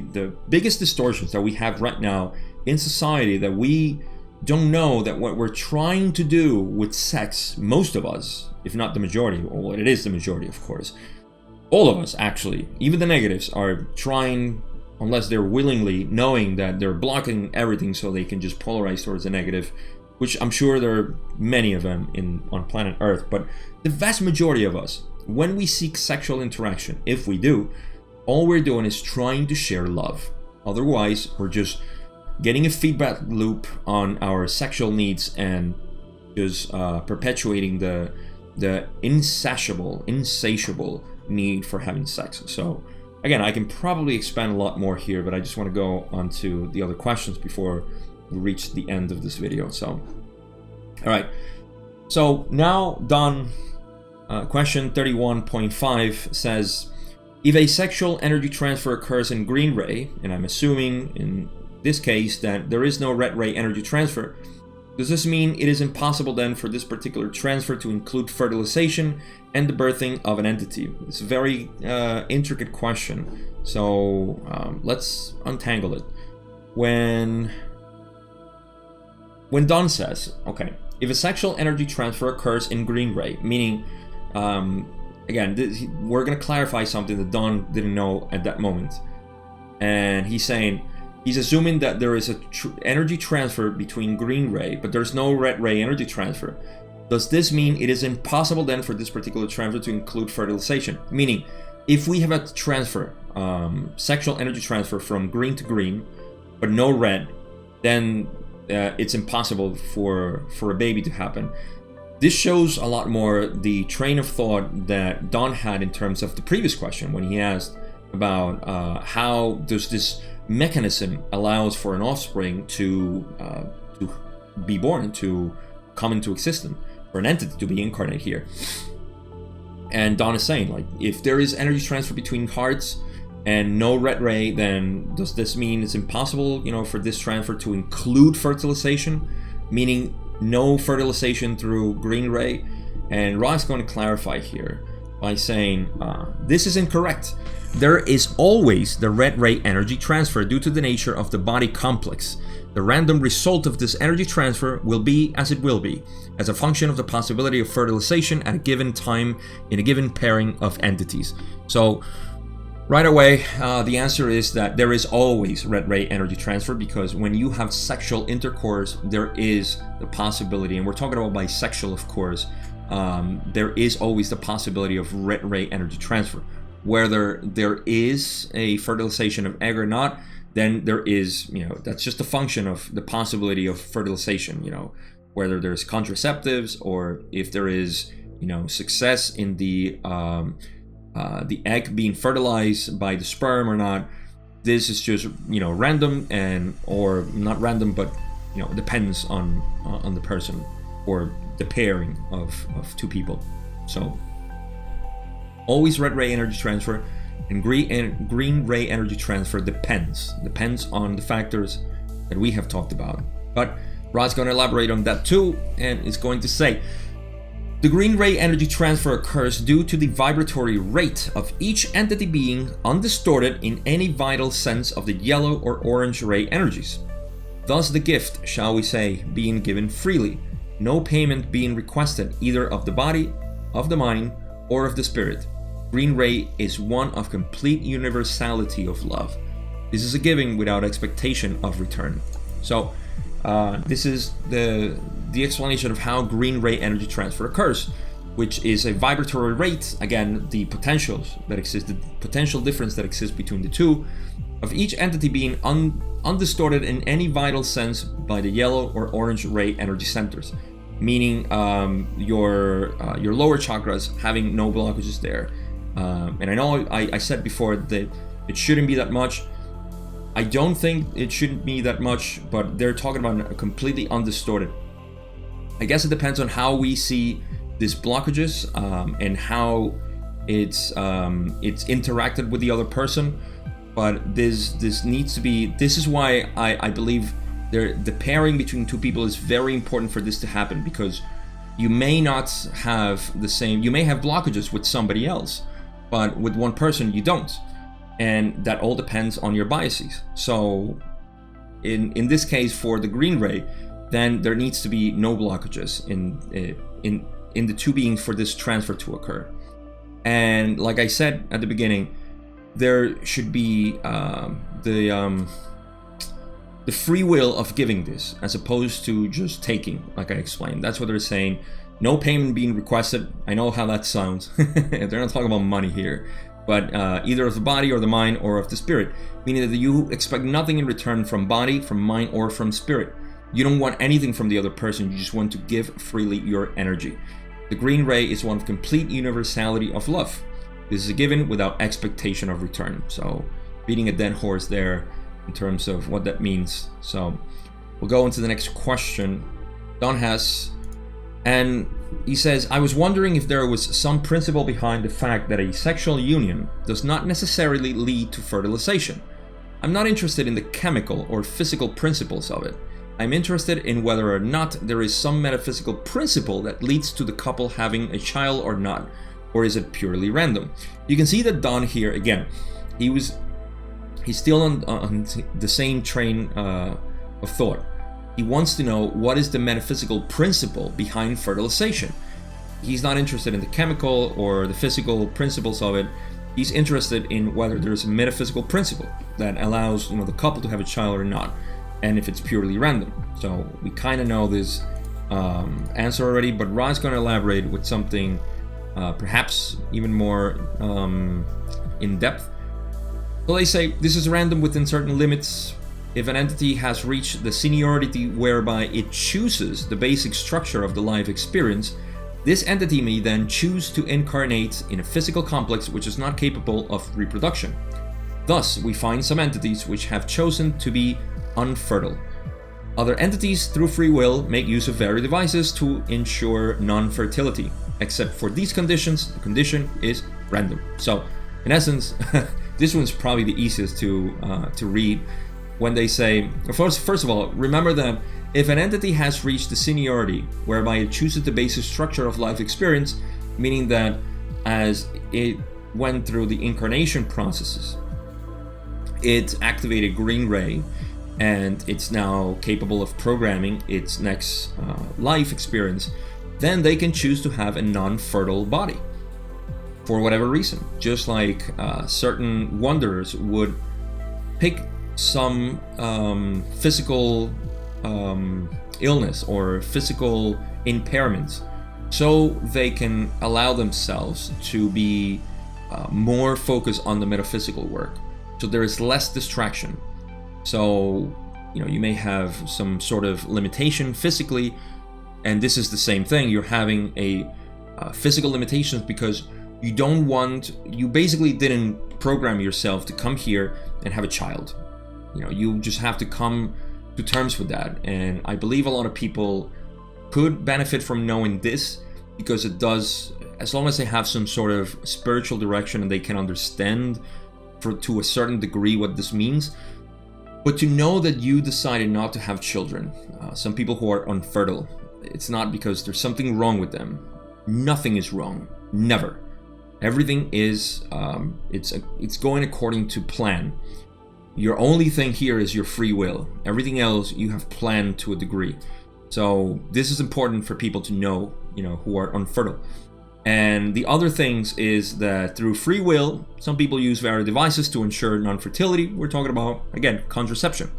biggest distortions that we have right now in society, that we don't know that what we're trying to do with sex, most of us, if not the majority, well, it is the majority, of course, all of us actually, even the negatives, are trying, unless they're willingly knowing that they're blocking everything so they can just polarize towards the negative, which I'm sure there are many of them on planet Earth. But the vast majority of us, when we seek sexual interaction, if we do, all we're doing is trying to share love. Otherwise, we're just getting a feedback loop on our sexual needs and just perpetuating the insatiable need for having sex. So again, I can probably expand a lot more here, but I just want to go on to the other questions before we reach the end of this video. So, all right. So now Don, question 31.5 says, if a sexual energy transfer occurs in green ray, and I'm assuming in this case that there is no red ray energy transfer, does this mean it is impossible then for this particular transfer to include fertilization and the birthing of an entity? It's a very intricate question. So let's untangle it. When Don says, okay, if a sexual energy transfer occurs in green ray, meaning, again, we're going to clarify something that Don didn't know at that moment. And he's saying, he's assuming that there is a energy transfer between green ray, but there's no red ray energy transfer. Does this mean it is impossible then for this particular transfer to include fertilization? Meaning, if we have a transfer, sexual energy transfer from green to green, but no red, then it's impossible for a baby to happen. This shows a lot more the train of thought that Don had in terms of the previous question when he asked about how does this mechanism allows for an offspring to be born, to come into existence, for an entity to be incarnate here. And Don is saying, like, if there is energy transfer between hearts and no red ray, then does this mean it's impossible, for this transfer to include fertilization, meaning no fertilization through green ray? And Ra's going to clarify here by saying this is incorrect. There is always the red ray energy transfer due to the nature of the body complex. The random result of this energy transfer will be as it will be, as a function of the possibility of fertilization at a given time in a given pairing of entities. So right away, the answer is that there is always red ray energy transfer, because when you have sexual intercourse, there is the possibility, and we're talking about bisexual, of course, there is always the possibility of red ray energy transfer. Whether there is a fertilization of egg or not, then there is, that's just a function of the possibility of fertilization, whether there's contraceptives or if there is, success in the egg being fertilized by the sperm or not. This is just, random, and or not random, but, depends on the person or the pairing of two people. So always red ray energy transfer, and green ray energy transfer depends on the factors that we have talked about. But Rod's going to elaborate on that too, and is going to say, the green ray energy transfer occurs due to the vibratory rate of each entity being undistorted in any vital sense of the yellow or orange ray energies. Thus the gift, shall we say, being given freely, no payment being requested either of the body, of the mind, or of the spirit. Green ray is one of complete universality of love. This is a giving without expectation of return. So this is the explanation of how green ray energy transfer occurs, which is a vibratory rate, again, the potentials that exist, the potential difference that exists between the two, of each entity being undistorted in any vital sense by the yellow or orange ray energy centers, meaning your lower chakras having no blockages there. And I know I said before that it shouldn't be that much. I don't think it shouldn't be that much, but they're talking about a completely undistorted. I guess it depends on how we see these blockages and how it's interacted with the other person. But this needs to be. This is why I believe the pairing between two people is very important for this to happen, because you may not have the same. You may have blockages with somebody else, but with one person you don't. And that all depends on your biases. So in this case, for the green ray, then there needs to be no blockages in the two beings for this transfer to occur. And like I said at the beginning, there should be the free will of giving this, as opposed to just taking, like I explained. That's what they're saying. No payment being requested. I know how that sounds. They're not talking about money here, but either of the body or the mind or of the spirit, meaning that you expect nothing in return from body, from mind, or from spirit. You don't want anything from the other person. You just want to give freely your energy. The green ray is one of complete universality of love. This is a given without expectation of return. So beating a dead horse there in terms of what that means. So we'll go into the next question. Don has, and he says, I was wondering if there was some principle behind the fact that a sexual union does not necessarily lead to fertilization. I'm not interested in the chemical or physical principles of it. I'm interested in whether or not there is some metaphysical principle that leads to the couple having a child or not, or is it purely random? You can see that Don here, again, he's still on the same train of thought. He wants to know what is the metaphysical principle behind fertilization. He's not interested in the chemical or the physical principles of it. He's interested in whether there's a metaphysical principle that allows the couple to have a child or not, and if it's purely random. So we kind of know this answer already, but Ra's going to elaborate with something perhaps even more in depth. So they say this is random within certain limits. If an entity has reached the seniority whereby it chooses the basic structure of the life experience, this entity may then choose to incarnate in a physical complex which is not capable of reproduction. Thus, we find some entities which have chosen to be unfertile. Other entities, through free will, make use of various devices to ensure non-fertility. Except for these conditions, the condition is random. So, in essence, this one's probably the easiest to read. When they say, first of all, remember that if an entity has reached the seniority whereby it chooses the basic structure of life experience, meaning that as it went through the incarnation processes, it activated green ray, and it's now capable of programming its next life experience, then they can choose to have a non-fertile body for whatever reason. Just like certain wanderers would pick some physical illness or physical impairments so they can allow themselves to be more focused on the metaphysical work, so there is less distraction. So you may have some sort of limitation physically, and this is the same thing. You're having a physical limitations because you basically didn't program yourself to come here and have a child. You just have to come to terms with that. And I believe a lot of people could benefit from knowing this, because it does, as long as they have some sort of spiritual direction and they can understand to a certain degree what this means. But to know that you decided not to have children, some people who are unfertile, it's not because there's something wrong with them. Nothing is wrong. Never. Everything is, it's going according to plan. Your only thing here is your free will. Everything else you have planned to a degree. So this is important for people to know, who are unfertile. And the other things is that through free will, some people use various devices to ensure non-fertility. We're talking about, again, contraception.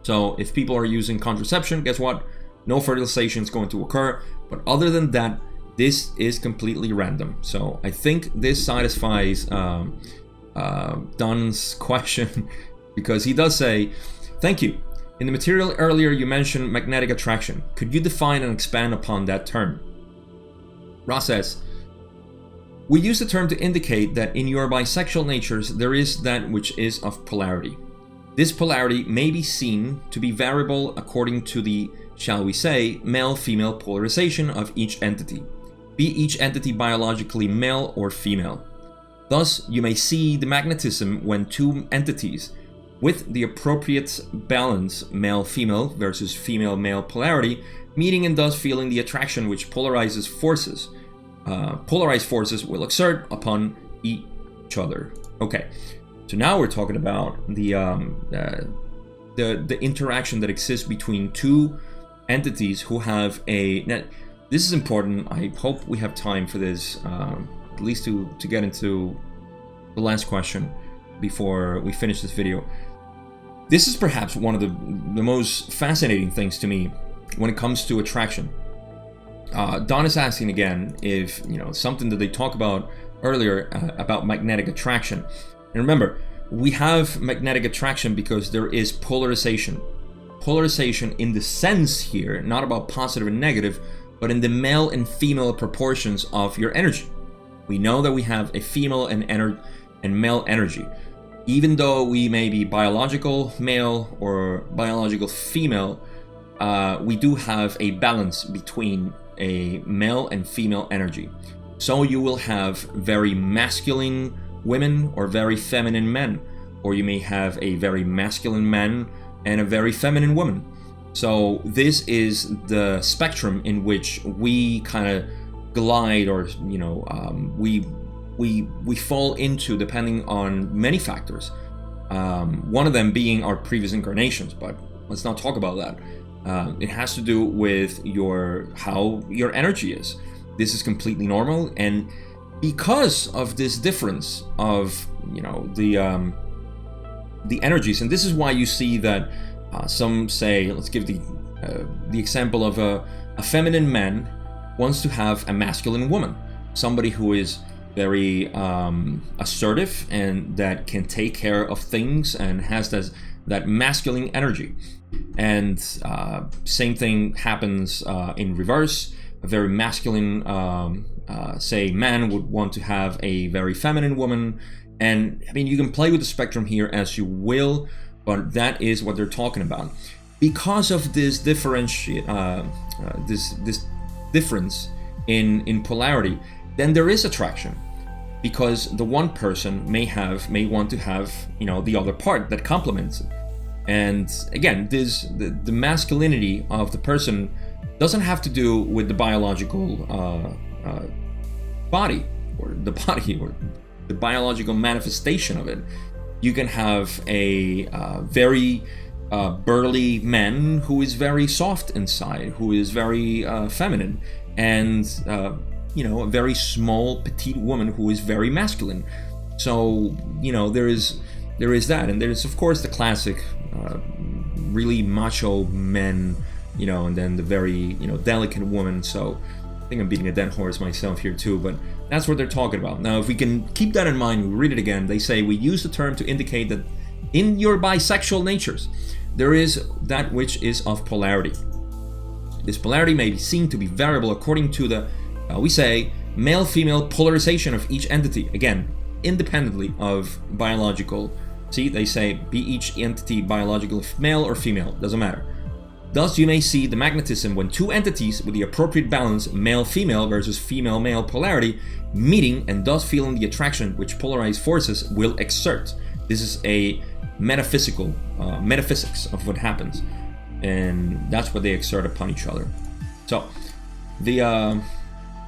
So if people are using contraception, guess what? No fertilization is going to occur. But other than that, this is completely random. So I think this satisfies Don's question, because he does say, thank you. In the material earlier you mentioned magnetic attraction. Could you define and expand upon that term? Ross says, we use the term to indicate that in your bisexual natures there is that which is of polarity. This polarity may be seen to be variable according to the, shall we say, male-female polarization of each entity, be each entity biologically male or female. Thus, you may see the magnetism when two entities with the appropriate balance, male-female versus female-male polarity, meeting and thus feeling the attraction which polarized forces will exert upon each other. Okay, so now we're talking about the interaction that exists between two entities who have a. Now, this is important. I hope we have time for this at least to get into the last question before we finish this video. This is perhaps one of the most fascinating things to me when it comes to attraction. Don is asking again if, something that they talked about earlier about magnetic attraction. And remember, we have magnetic attraction because there is polarization. Polarization in the sense here, not about positive and negative, but in the male and female proportions of your energy. We know that we have a female and male energy. Even though we may be biological male or biological female, we do have a balance between a male and female energy. So you will have very masculine women or very feminine men, or you may have a very masculine man and a very feminine woman. So this is the spectrum in which we kind of glide, or we fall into, depending on many factors. One of them being our previous incarnations, but let's not talk about that. It has to do with how your energy is. This is completely normal, and because of this difference of the energies, and this is why you see that some say, let's give the example of a feminine man wants to have a masculine woman, somebody who is very assertive and that can take care of things and has that masculine energy. And same thing happens in reverse. A very masculine, say, man would want to have a very feminine woman. And I mean, you can play with the spectrum here as you will, but that is what they're talking about. Because of this this difference in polarity, then there is attraction. Because the one person may want to have the other part that complements it. And again, the masculinity of the person doesn't have to do with the biological body or the biological manifestation of it. You can have a very burly man who is very soft inside, who is very feminine, and a very small, petite woman who is very masculine. So there is that, and there's of course the classic really macho men, and then the very delicate woman. So I think I'm beating a dead horse myself here too, but that's what they're talking about. Now, if we can keep that in mind, we read it again. They say we use the term to indicate that in your bisexual natures there is that which is of polarity. This polarity may be seen to be variable according to the we say male-female polarization of each entity, again independently of biological. See, they say be each entity biological male or female, doesn't matter. Thus you may see the magnetism when two entities with the appropriate balance, male-female versus female-male polarity, meeting and thus feeling the attraction which polarized forces will exert. This is a metaphysics of what happens, and that's what they exert upon each other. So the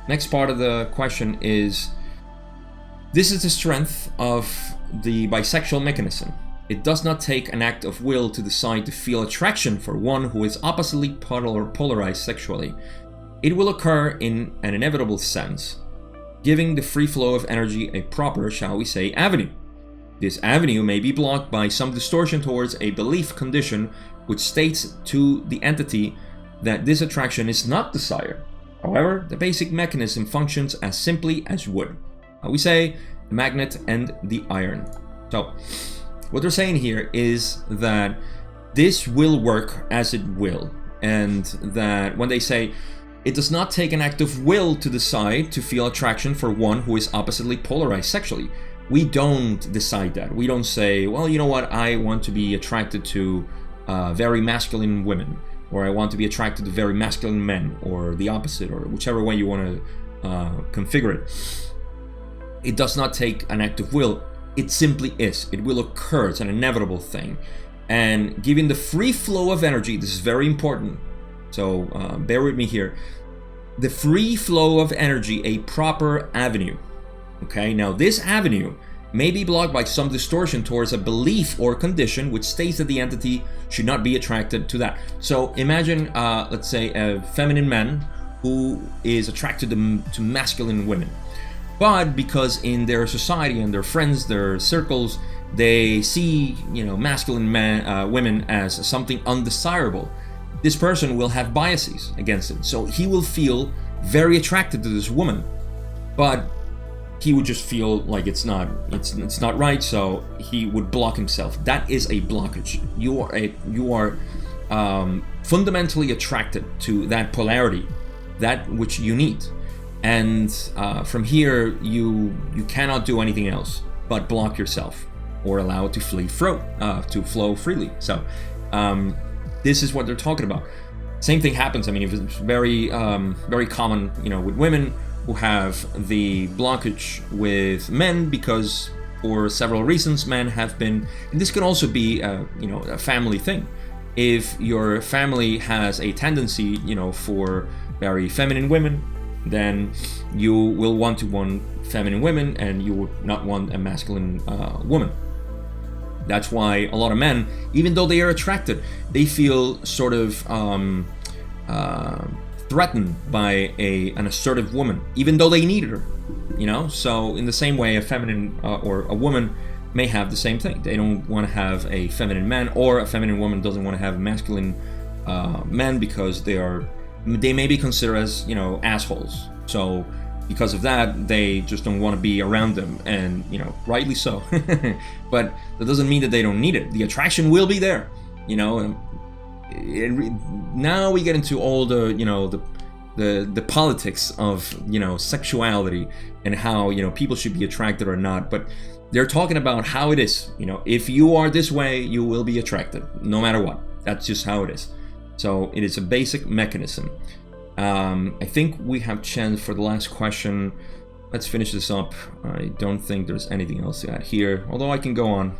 next part of the question is, this is the strength of the bisexual mechanism. It does not take an act of will to decide to feel attraction for one who is oppositely polarized sexually. It will occur in an inevitable sense, giving the free flow of energy a proper, shall we say, avenue. This avenue may be blocked by some distortion towards a belief condition which states to the entity that this attraction is not desired. However, the basic mechanism functions as simply as wood. We say the magnet and the iron. So what they're saying here is that this will work as it will, and that when they say it does not take an act of will to decide to feel attraction for one who is oppositely polarized sexually, we don't decide that. We don't say, well, you know what, I want to be attracted to very masculine women, or I want to be attracted to very masculine men, or the opposite, or whichever way you want to configure it. It does not take an act of will. It simply is. It will occur. It's an inevitable thing. And given the free flow of energy, this is very important, so bear with me here. The free flow of energy, a proper avenue. Okay, now this avenue may be blocked by some distortion towards a belief or condition which states that the entity should not be attracted to that. So imagine, let's say, a feminine man who is attracted to masculine women. But because in their society and their friends, their circles, they see, masculine women as something undesirable, this person will have biases against it. So he will feel very attracted to this woman, but he would just feel like it's not right, so he would block himself. That is a blockage. You are fundamentally attracted to that polarity, that which you need, and from here you cannot do anything else but block yourself or allow it to flow freely. So this is what they're talking about. Same thing happens. I mean, if it's very very common, with women who have the blockage with men because for several reasons men have been, and this can also be a family thing. If your family has a tendency for very feminine women, then you will want feminine women and you would not want a masculine woman. That's why a lot of men, even though they are attracted, they feel sort of threatened by an assertive woman, even though they need her. So in the same way, a feminine or a woman may have the same thing. They don't want to have a feminine man, or a feminine woman doesn't want to have a masculine man because they may be considered as assholes. So because of that, they just don't want to be around them, and rightly so. But that doesn't mean that they don't need it. The attraction will be there. Now we get into all the politics of sexuality and how people should be attracted or not. But they're talking about how it is. If you are this way, you will be attracted no matter what. That's just how it is. So it is a basic mechanism. I think we have chance for the last question. Let's finish this up. I don't think there's anything else to add here, although I can go on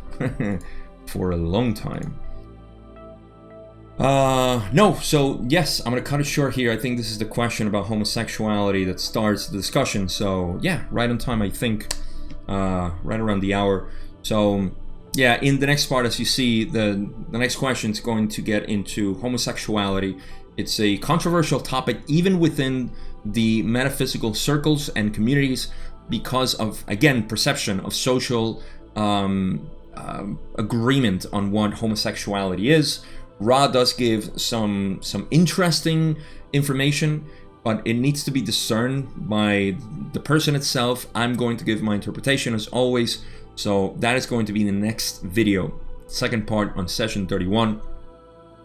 for a long time. No, so yes, I'm gonna cut it short here. I think this is the question about homosexuality that starts the discussion. So yeah, right on time, I think, right around the hour. So yeah, in the next part, as you see, the next question is going to get into homosexuality. It's a controversial topic even within the metaphysical circles and communities because of, again, perception of social agreement on what homosexuality is. Ra does give some interesting information, but it needs to be discerned by the person itself. I'm going to give my interpretation as always, so that is going to be in the next video, second part on session 31,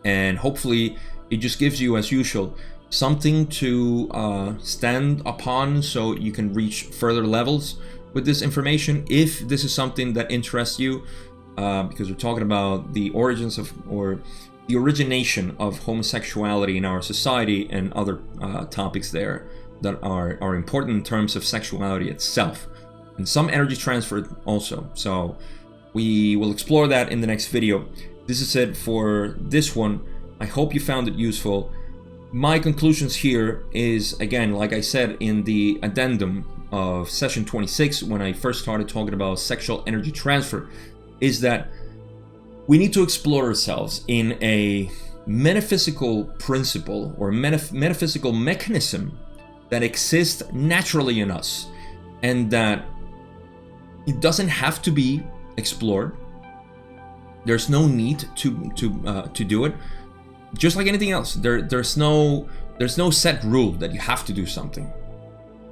and hopefully it just gives you, as usual, something to stand upon so you can reach further levels with this information if this is something that interests you, because we're talking about the origins of, or the origination of homosexuality in our society and other topics there that are important in terms of sexuality itself, and some energy transfer also. So we will explore that in the next video. This is it for this one. I hope you found it useful. My conclusions here is, again, like I said in the addendum of session 26 when I first started talking about sexual energy transfer, is that we need to explore ourselves in a metaphysical principle or metaphysical mechanism that exists naturally in us, and that it doesn't have to be explored. There's no need to do it. Just like anything else, there's no set rule that you have to do something.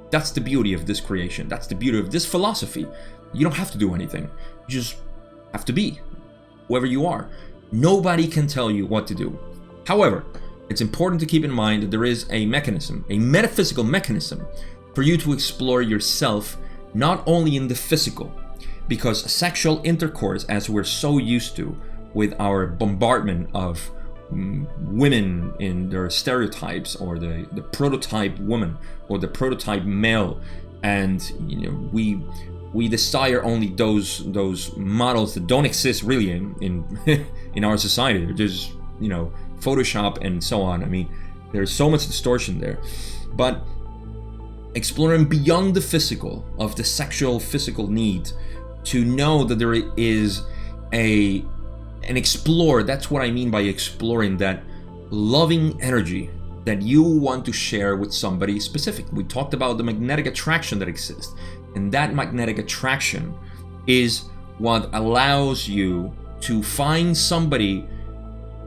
That's the beauty of this creation. That's the beauty of this philosophy. You don't have to do anything. You just have to be whoever you are. Nobody can tell you what to do. However, it's important to keep in mind that there is a mechanism, a metaphysical mechanism, for you to explore yourself, not only in the physical, because sexual intercourse, as we're so used to with our bombardment of women in their stereotypes, or the prototype woman or the prototype male, and we desire only those models that don't exist really in our society. They're just Photoshop and so on. I mean, there's so much distortion there. But exploring beyond the physical, of the sexual physical need, to know that there is and explore, that's what I mean by exploring, that loving energy that you want to share with somebody specific. We talked about the magnetic attraction that exists. And that magnetic attraction is what allows you to find somebody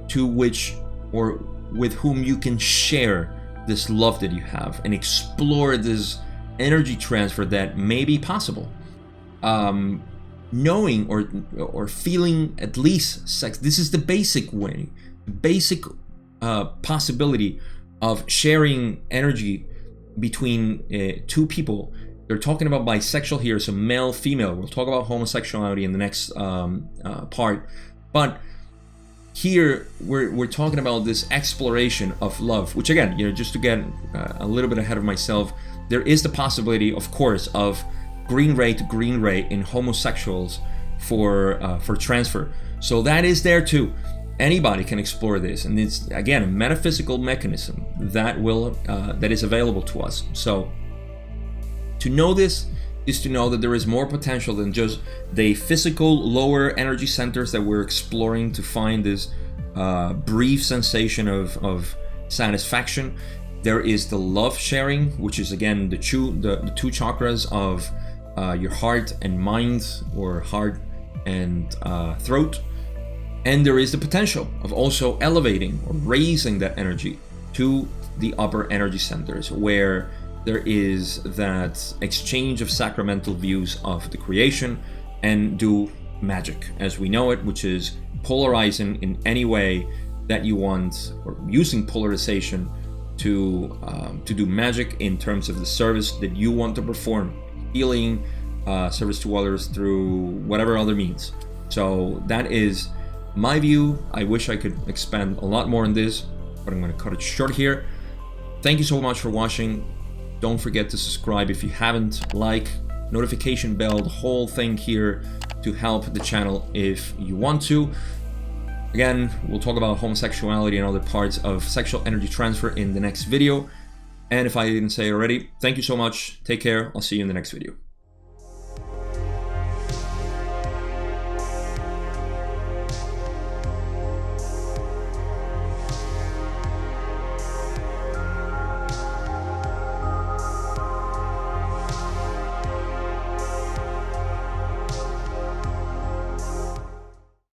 to which or with whom you can share this love that you have and explore this energy transfer that may be possible. Knowing or feeling at least sex, this is the basic way, basic possibility of sharing energy between two people. They're talking about bisexual here, so male, female. We'll talk about homosexuality in the next part, but here we're talking about this exploration of love, which again, just to get a little bit ahead of myself, there is the possibility, of course, of green ray to green ray in homosexuals for transfer. So that is there too. Anybody can explore this, and it's again a metaphysical mechanism that is available to us. So to know this is to know that there is more potential than just the physical lower energy centers that we're exploring to find this brief sensation of satisfaction. There is the love sharing, which is again the two chakras of your heart and mind, or heart and throat. And there is the potential of also elevating or raising that energy to the upper energy centers, where there is that exchange of sacramental views of the creation and do magic as we know it, which is polarizing in any way that you want, or using polarization to do magic in terms of the service that you want to perform, healing, service to others through whatever other means. So that is my view. I wish I could expand a lot more on this, but I'm going to cut it short here. Thank you so much for watching. Don't forget to subscribe if you haven't, like, notification bell, the whole thing here to help the channel if you want to. Again, we'll talk about homosexuality and other parts of sexual energy transfer in the next video. And if I didn't say it already, thank you so much. Take care. I'll see you in the next video.